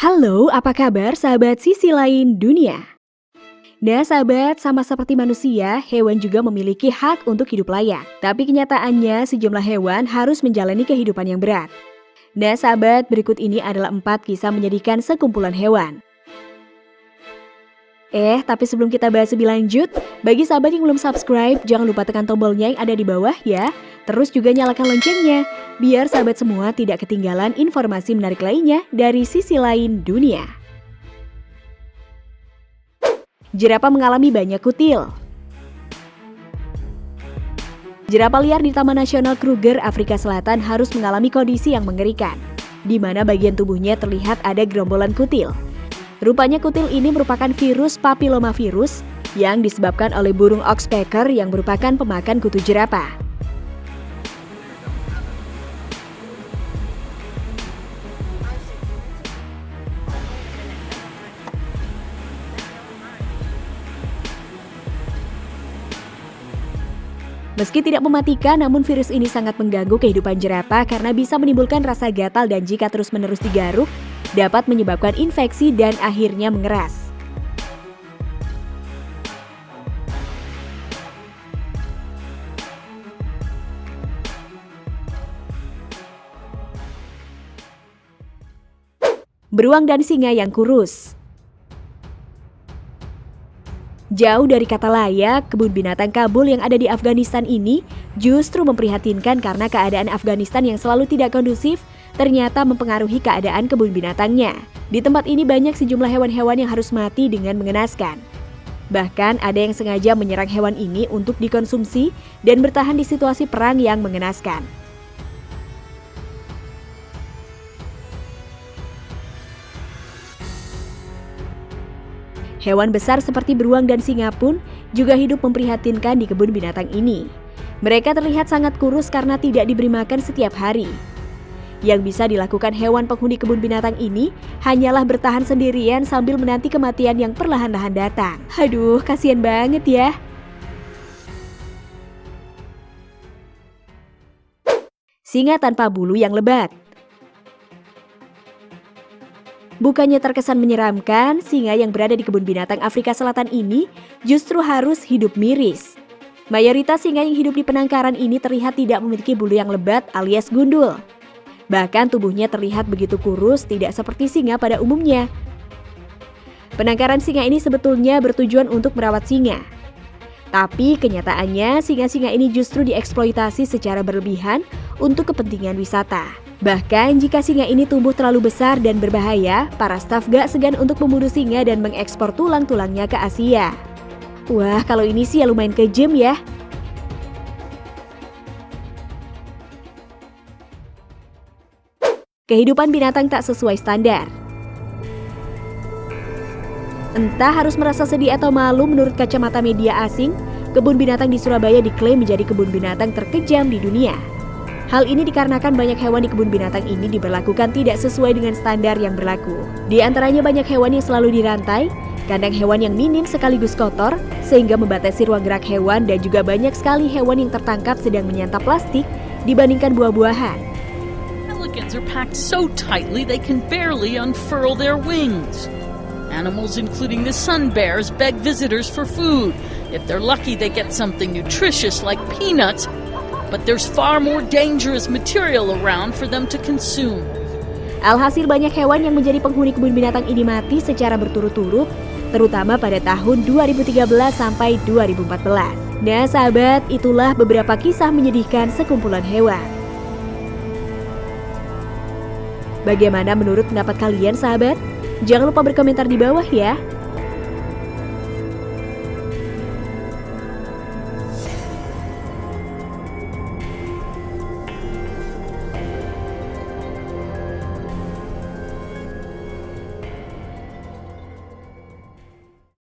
Halo, apa kabar sahabat sisi lain dunia? Nah sahabat, sama seperti manusia, hewan juga memiliki hak untuk hidup layak. Tapi kenyataannya sejumlah hewan harus menjalani kehidupan yang berat. Nah sahabat, berikut ini adalah 4 kisah menyedihkan sekumpulan hewan. Tapi sebelum kita bahas lebih lanjut, bagi sahabat yang belum subscribe, jangan lupa tekan tombolnya yang ada di bawah ya. Terus juga nyalakan loncengnya, biar sahabat semua tidak ketinggalan informasi menarik lainnya dari sisi lain dunia. Jerapah mengalami banyak kutil. Jerapah liar di Taman Nasional Kruger, Afrika Selatan harus mengalami kondisi yang mengerikan, di mana bagian tubuhnya terlihat ada gerombolan kutil. Rupanya kutil ini merupakan virus papillomavirus yang disebabkan oleh burung oxpecker yang merupakan pemakan kutu jerapah. Meski tidak mematikan, namun virus ini sangat mengganggu kehidupan jerapah karena bisa menimbulkan rasa gatal dan jika terus-menerus digaruk, dapat menyebabkan infeksi dan akhirnya mengeras. Beruang dan singa yang kurus. Jauh dari kata layak, kebun binatang Kabul yang ada di Afghanistan ini justru memprihatinkan karena keadaan Afghanistan yang selalu tidak kondusif ternyata mempengaruhi keadaan kebun binatangnya. Di tempat ini banyak sejumlah hewan-hewan yang harus mati dengan mengenaskan. Bahkan ada yang sengaja menyerang hewan ini untuk dikonsumsi dan bertahan di situasi perang yang mengenaskan. Hewan besar seperti beruang dan singa pun juga hidup memprihatinkan di kebun binatang ini. Mereka terlihat sangat kurus karena tidak diberi makan setiap hari. Yang bisa dilakukan hewan penghuni kebun binatang ini hanyalah bertahan sendirian sambil menanti kematian yang perlahan-lahan datang. Aduh, kasihan banget ya. Singa tanpa bulu yang lebat. Bukannya terkesan menyeramkan, singa yang berada di kebun binatang Afrika Selatan ini justru harus hidup miris. Mayoritas singa yang hidup di penangkaran ini terlihat tidak memiliki bulu yang lebat alias gundul. Bahkan tubuhnya terlihat begitu kurus, tidak seperti singa pada umumnya. Penangkaran singa ini sebetulnya bertujuan untuk merawat singa. Tapi kenyataannya singa-singa ini justru dieksploitasi secara berlebihan untuk kepentingan wisata. Bahkan jika singa ini tumbuh terlalu besar dan berbahaya, para staf gak segan untuk membunuh singa dan mengekspor tulang-tulangnya ke Asia. Wah, kalau ini sih ya lumayan kejam ya. Kehidupan binatang tak sesuai standar. Entah harus merasa sedih atau malu, menurut kacamata media asing, kebun binatang di Surabaya diklaim menjadi kebun binatang terkejam di dunia. Hal ini dikarenakan banyak hewan di kebun binatang ini diberlakukan tidak sesuai dengan standar yang berlaku. Di antaranya banyak hewan yang selalu dirantai, kandang hewan yang minim sekaligus kotor, sehingga membatasi ruang gerak hewan dan juga banyak sekali hewan yang tertangkap sedang menyantap plastik dibandingkan buah-buahan. Pelicans are packed so tightly they can barely unfurl their wings. Animals including the sun bears beg visitors for food. If they're lucky they get something nutritious like peanuts, but there's far more dangerous material around for them to consume. Alhasil banyak hewan yang menjadi penghuni kebun binatang ini mati secara berturut-turut, terutama pada tahun 2013 sampai 2014. Nah sahabat, itulah beberapa kisah menyedihkan sekumpulan hewan. Bagaimana menurut pendapat kalian sahabat? Jangan lupa berkomentar di bawah ya.